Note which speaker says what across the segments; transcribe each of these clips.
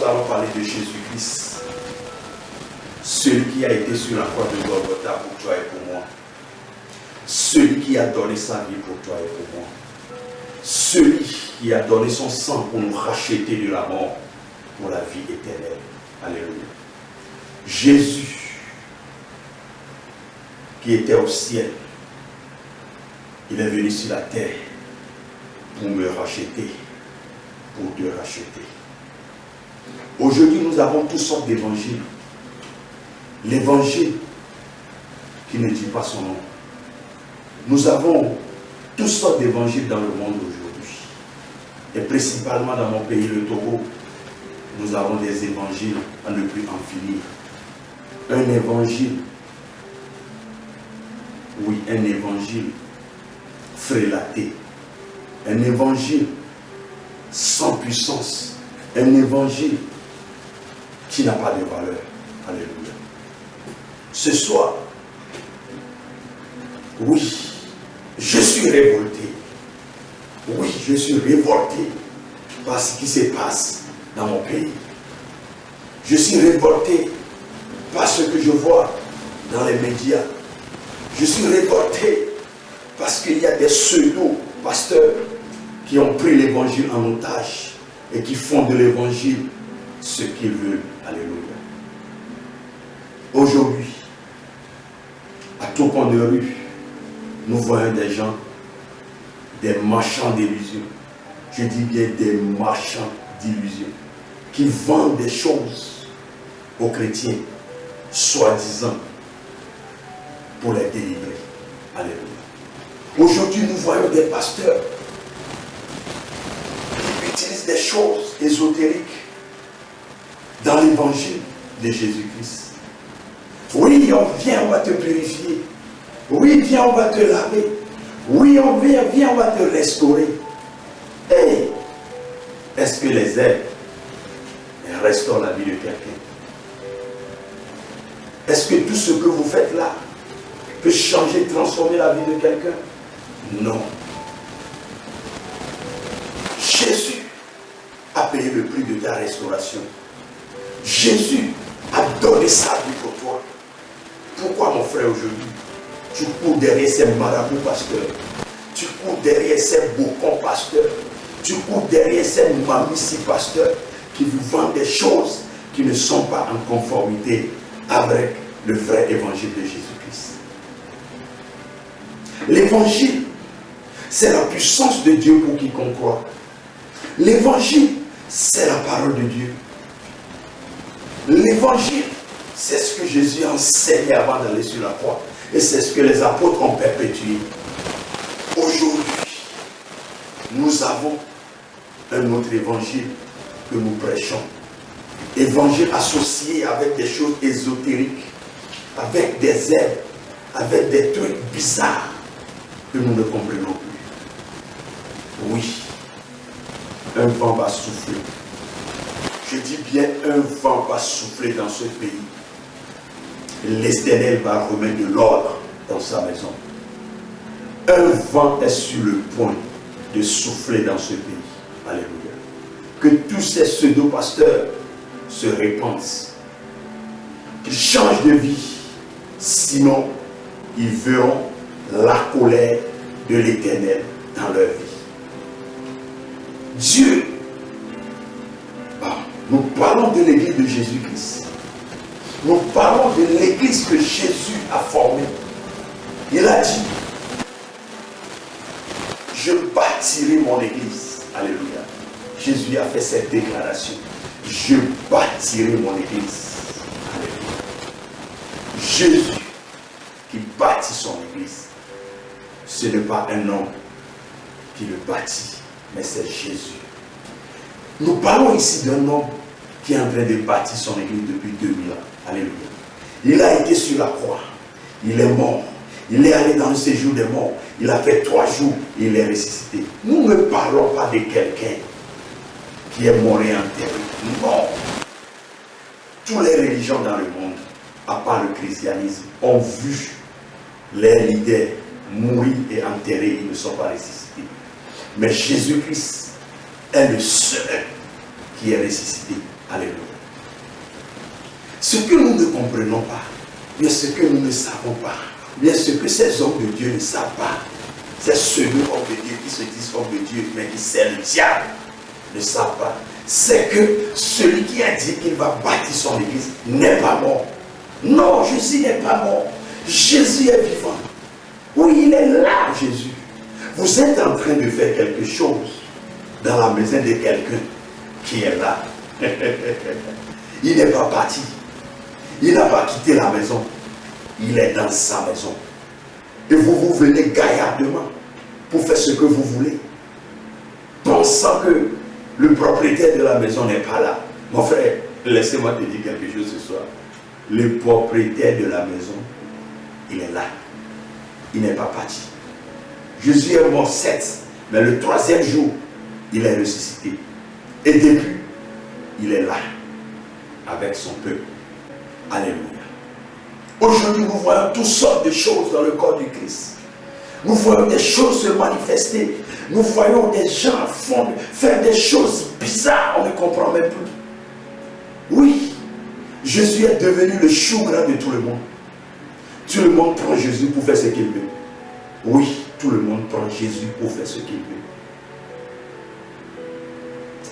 Speaker 1: allons parler de Jésus-Christ, celui qui a été sur la croix de Golgotha pour toi et pour moi, celui qui a donné sa vie pour toi et pour moi, celui qui a donné son sang pour nous racheter de la mort pour la vie éternelle. Alléluia. Jésus, qui était au ciel, il est venu sur la terre pour me racheter, pour te racheter. Aujourd'hui, nous avons toutes sortes d'évangiles. L'évangile qui ne dit pas son nom. Nous avons toutes sortes d'évangiles dans le monde aujourd'hui. Et principalement dans mon pays, le Togo, nous avons des évangiles à ne plus en finir. Un évangile, oui, un évangile frélaté. Un évangile sans puissance. Un évangile qui n'a pas de valeur. Alléluia. Ce soir, oui, je suis révolté. Oui, je suis révolté par ce qui se passe dans mon pays. Je suis révolté par ce que je vois dans les médias. Je suis révolté parce qu'il y a des pseudo-pasteurs qui ont pris l'évangile en otage et qui font de l'évangile ce qu'ils veulent. Alléluia. Aujourd'hui, à tout coin de rue, nous voyons des gens, des marchands d'illusions. Je dis bien des marchands d'illusions qui vendent des choses aux chrétiens, soi-disant, pour les délivrer. Alléluia. Aujourd'hui, nous voyons des pasteurs qui utilisent des choses ésotériques dans l'évangile de Jésus-Christ. Oui, on vient, on va te purifier. Oui, viens, on va te laver. Oui, on vient, viens, on va te restaurer. Et est-ce que les herbes restaurent la vie de quelqu'un? Est-ce que tout ce que vous faites là peut changer, transformer la vie de quelqu'un? Non. Jésus a payé le prix de ta restauration. Jésus a donné sa vie pour toi. Pourquoi, mon frère, aujourd'hui, tu cours derrière ces marabouts pasteurs, tu cours derrière ces bocons pasteurs, tu cours derrière ces mamissis pasteurs qui vous vendent des choses qui ne sont pas en conformité avec le vrai évangile de Jésus-Christ. L'évangile, c'est la puissance de Dieu pour quiconque croit. L'évangile, c'est la parole de Dieu. L'évangile, c'est ce que Jésus a enseigné avant d'aller sur la croix. Et c'est ce que les apôtres ont perpétué. Aujourd'hui, nous avons un autre évangile que nous prêchons. Évangile associé avec des choses ésotériques, avec des herbes, avec des trucs bizarres que nous ne comprenons plus. Oui, un vent va souffler. Je dis bien un vent va souffler dans ce pays. L'Éternel va remettre de l'ordre dans sa maison. Un vent est sur le point de souffler dans ce pays. Alléluia. Que tous ces pseudo-pasteurs se repentent. Qu'ils changent de vie. Sinon, ils verront la colère de l'Éternel dans leur vie. Dieu, nous parlons de l'église de Jésus-Christ. Nous parlons de l'église que Jésus a formée. Il a dit, je bâtirai mon église. Alléluia. Jésus a fait cette déclaration. Je bâtirai mon église. Alléluia. Jésus qui bâtit son église. Ce n'est pas un homme qui le bâtit, mais c'est Jésus. Nous parlons ici d'un homme qui est en train de bâtir son église depuis 2000 ans. Alléluia. Il a été sur la croix. Il est mort. Il est allé dans le séjour des morts. Il a fait 3 jours et il est ressuscité. Nous ne parlons pas de quelqu'un qui est mort et enterré. Non. Toutes les religions dans le monde, à part le christianisme, ont vu les leaders mourir et enterrés. Ils ne sont pas ressuscités. Mais Jésus-Christ est le seul qui est ressuscité. Alléluia. Ce que nous ne comprenons pas, bien ce que nous ne savons pas, bien ce que ces hommes de Dieu ne savent pas, c'est ceux hommes de Dieu qui se disent hommes de Dieu, mais qui servent le diable, ne savent pas. C'est que celui qui a dit qu'il va bâtir son église n'est pas mort. Non, Jésus n'est pas mort. Jésus est vivant. Oui, il est là, Jésus. Vous êtes en train de faire quelque chose dans la maison de quelqu'un qui est là. Il n'est pas parti. Il n'a pas quitté la maison. Il est dans sa maison. Et vous venez gaillardement pour faire ce que vous voulez, pensant que le propriétaire de la maison n'est pas là. Mon frère, laissez-moi te dire quelque chose ce soir. Le propriétaire de la maison, il est là. Il n'est pas parti. Jésus est mort certes, mais le 3e jour, il est ressuscité. Et depuis, il est là, avec son peuple. Alléluia. Aujourd'hui, nous voyons toutes sortes de choses dans le corps du Christ. Nous voyons des choses se manifester. Nous voyons des gens faire des choses bizarres. On ne comprend même plus. Oui, Jésus est devenu le chou gras de tout le monde. Tout le monde prend Jésus pour faire ce qu'il veut. Oui, tout le monde prend Jésus pour faire ce qu'il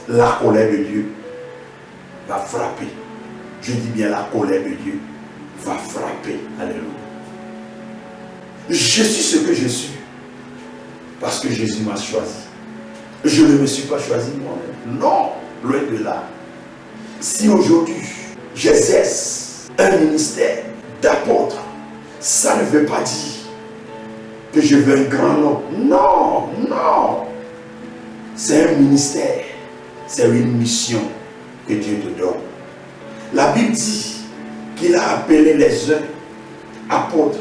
Speaker 1: veut. La colère de Dieu va frapper. Je dis bien la colère de Dieu va frapper. Alléluia. Je suis ce que je suis parce que Jésus m'a choisi. Je ne me suis pas choisi moi-même. Non, loin de là. Si aujourd'hui j'exerce un ministère d'apôtre, ça ne veut pas dire que je veux un grand nom. Non, non. C'est un ministère. C'est une mission que Dieu te donne. La Bible dit qu'il a appelé les uns apôtres,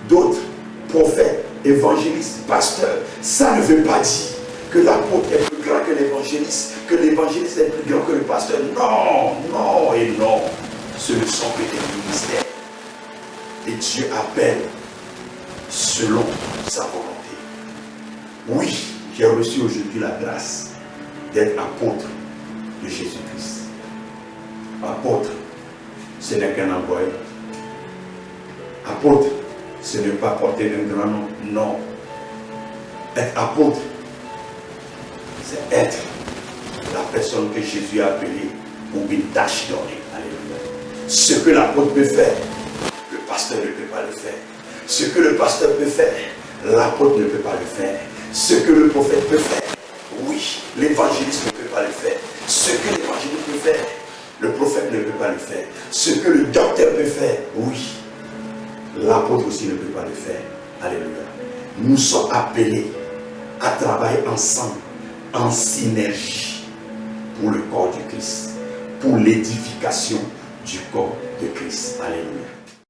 Speaker 1: d'autres prophètes, évangélistes, pasteurs. Ça ne veut pas dire que l'apôtre est plus grand que l'évangéliste, que l'évangéliste est plus grand que le pasteur. Non, non et non. Ce ne sont que des ministères. Et Dieu appelle selon sa volonté. Oui, j'ai reçu aujourd'hui la grâce d'être apôtre de Jésus-Christ. Apôtre, ce n'est qu'un envoyé. Apôtre, ce n'est pas porter un grand nom. Non. Être apôtre, c'est être la personne que Jésus a appelée pour une tâche donnée. Alléluia. Ce que l'apôtre peut faire, le pasteur ne peut pas le faire. Ce que le pasteur peut faire, l'apôtre ne peut pas le faire. Ce que le prophète peut faire, oui, l'évangéliste ne peut pas le faire. Ce que l'évangéliste peut faire, le prophète ne peut pas le faire. Ce que le docteur peut faire, oui, l'apôtre aussi ne peut pas le faire. Alléluia. Nous sommes appelés à travailler ensemble, en synergie, pour le corps du Christ, pour l'édification du corps de Christ. Alléluia.